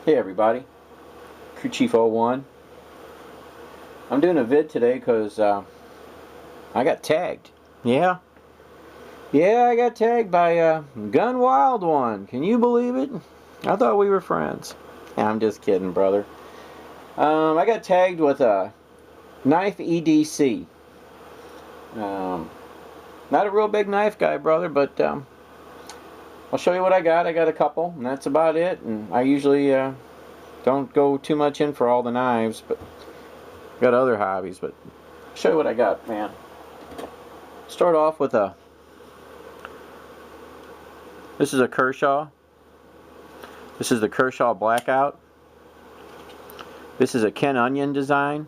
Hey everybody, Crew Chief 01. I'm doing a vid today because I got tagged. Yeah, I got tagged by Gun Wild One. Can you believe it? I thought we were friends. I'm just kidding, brother. I got tagged with a Knife EDC. Not a real big knife guy, brother, but I'll show you what I got. I got a couple, and that's about it. And I usually don't go too much in for all the knives, but got other hobbies. But I'll show you what I got, man. Start off with this is a Kershaw. This is the Kershaw Blackout. This is a Ken Onion design,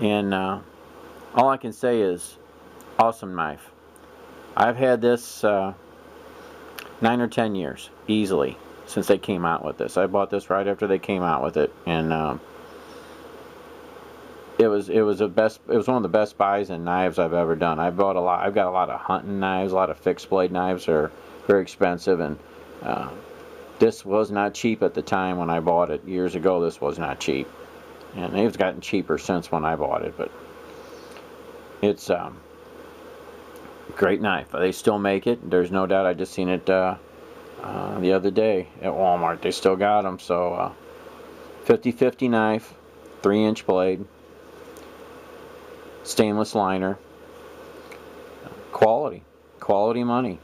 and all I can say is awesome knife. I've had this 9 or 10 years easily since they came out with this. I bought this right after they came out with it, and it was one of the best buys in knives I've ever done. I've got a lot of hunting knives, a lot of fixed blade knives are very expensive, and this was not cheap at the time when I bought it years ago. This was not cheap, and it's gotten cheaper since when I bought it, but it's great knife. They still make it. There's no doubt. I just seen it the other day at Walmart. They still got them. So 50/50 knife, 3-inch blade, stainless liner, quality money.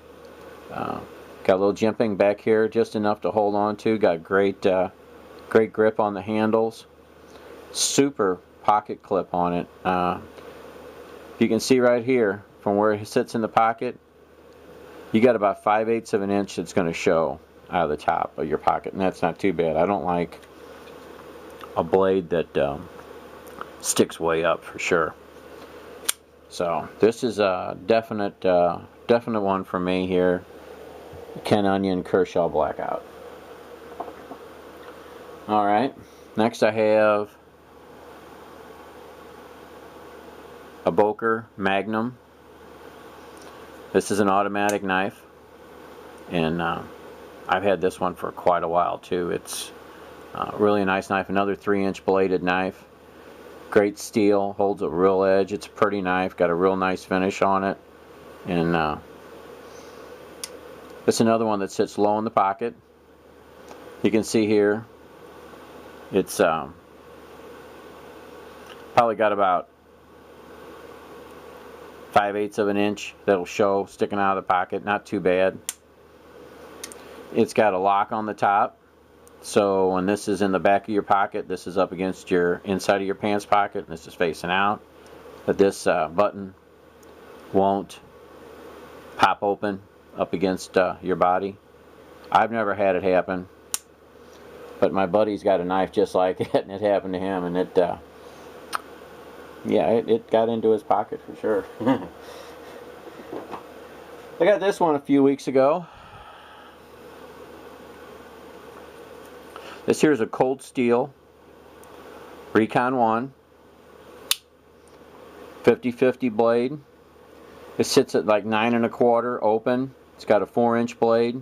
Got a little jimping back here, just enough to hold on to. Got great grip on the handles. Super pocket clip on it. You can see right here from where it sits in the pocket, you got about 5/8 of an inch that's going to show out of the top of your pocket, and that's not too bad. I don't like a blade that sticks way up, for sure. So this is a definite one for me here. Ken Onion Kershaw Blackout. Alright, next I have a Boker Magnum. This is an automatic knife, and I've had this one for quite a while too. It's really a nice knife. Another 3-inch bladed knife. Great steel, holds a real edge. It's a pretty knife, got a real nice finish on it, and it's another one that sits low in the pocket. You can see here, it's probably got about 5/8 of an inch that'll show sticking out of the pocket. Not too bad. It's got a lock on the top, so when this is in the back of your pocket, this is up against your inside of your pants pocket, and this is facing out. But this button won't pop open up against your body. I've never had it happen, but my buddy's got a knife just like it, and it happened to him, and it got into his pocket for sure. I got this one a few weeks ago. This here is a Cold Steel Recon 1 50/50 blade. It sits at like 9 1/4 open. It's got a 4-inch blade,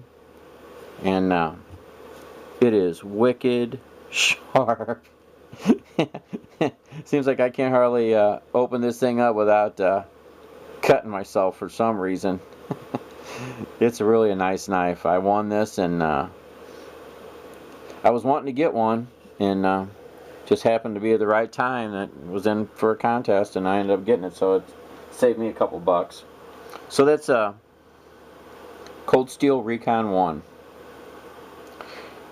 and it is wicked sharp. Seems like I can't hardly open this thing up without cutting myself for some reason. It's really a nice knife. I won this, and I was wanting to get one, and just happened to be at the right time. That was in for a contest, and I ended up getting it, so it saved me a couple bucks. So that's a Cold Steel Recon 1.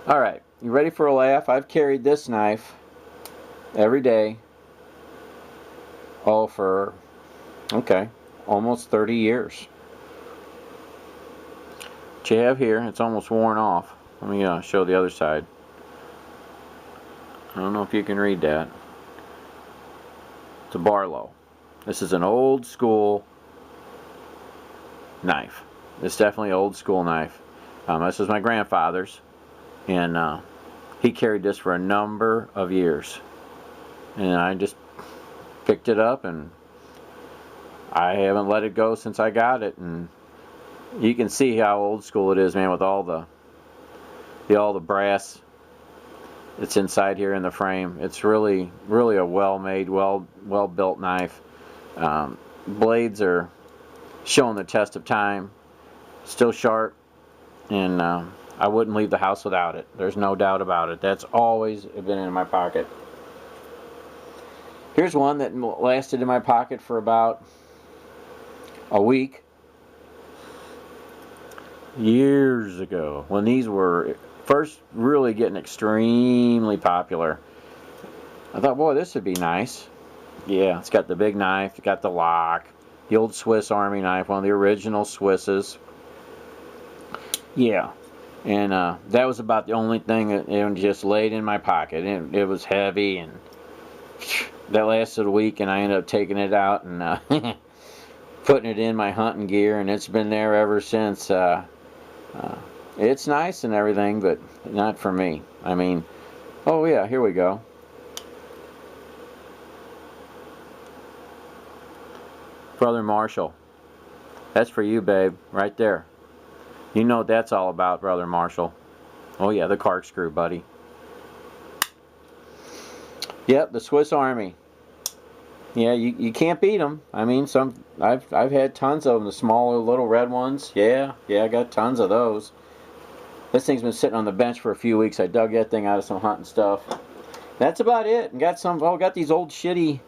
Alright, you ready for a laugh? I've carried this knife every day, for almost 30 years. What you have here, it's almost worn off. Let me show the other side. I don't know if you can read that. It's a Barlow. This is an old school knife. It's definitely an old school knife. This is my grandfather's, and he carried this for a number of years, and I just picked it up, and I haven't let it go since I got it. And you can see how old school it is, man, with all the brass It's inside here in the frame. It's really a well-made, well built knife. Blades are showing the test of time, still sharp, and I wouldn't leave the house without it. There's no doubt about it. That's always been in my pocket. Here's one that lasted in my pocket for about a week. Years ago, when these were first really getting extremely popular, I thought, boy, this would be nice. Yeah, it's got the big knife, it's got the lock, the old Swiss Army knife, one of the original Swisses. Yeah, and that was about the only thing that just laid in my pocket. It was heavy, and that lasted a week, and I ended up taking it out and putting it in my hunting gear, and it's been there ever since. It's nice and everything, but not for me. I mean, oh yeah, here we go. Brother Marshall. That's for you, babe, right there. You know what that's all about, Brother Marshall. Oh yeah, the corkscrew, buddy. Yep, the Swiss Army. Yeah, you can't beat them. I mean, I've had tons of them, the smaller little red ones. Yeah, I got tons of those. This thing's been sitting on the bench for a few weeks. I dug that thing out of some hunting stuff. That's about it. And got these old shitty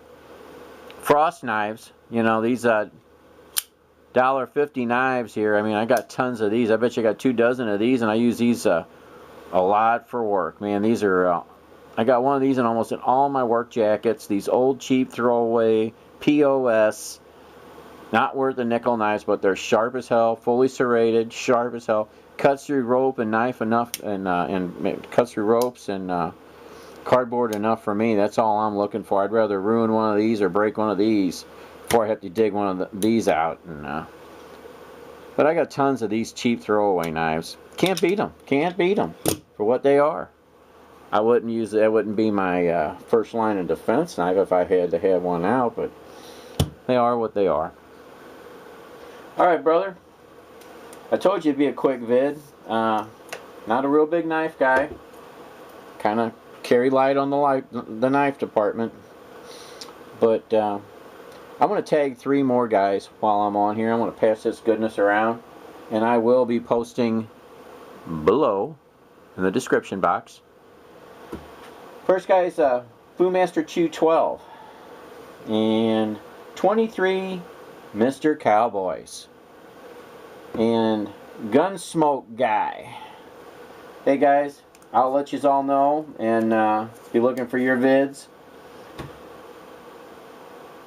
frost knives. You know, these $1.50 knives here. I mean, I got tons of these. I bet you I got 2 dozen of these, and I use these a lot for work. Man, these are I got one of these in almost in all my work jackets. These old cheap throwaway POS, not worth a nickel knives, but they're sharp as hell, fully serrated, sharp as hell. Cuts through rope and knife enough, and cuts through ropes and cardboard enough for me. That's all I'm looking for. I'd rather ruin one of these or break one of these before I have to dig one of these out. But I got tons of these cheap throwaway knives. Can't beat them. Can't beat them for what they are. I wouldn't use that. Wouldn't be my first line of defense knife if I had to have one out. But they are what they are. All right, brother. I told you it'd be a quick vid. Not a real big knife guy. Kind of carry light on the knife department. But I'm going to tag 3 more guys while I'm on here. I'm going to pass this goodness around. And I will be posting below in the description box. First guy is Boomaster Chew 12. And 23 Mr. Cowboys. And Gunsmoke Guy. Hey guys, I'll let you all know and be looking for your vids.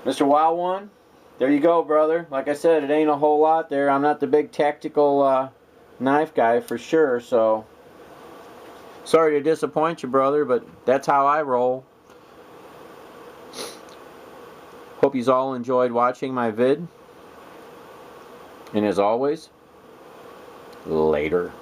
Mr. Wild One, there you go, brother. Like I said, it ain't a whole lot there. I'm not the big tactical knife guy for sure, so sorry to disappoint you, brother, but that's how I roll. Hope you all enjoyed watching my vid. And as always, later.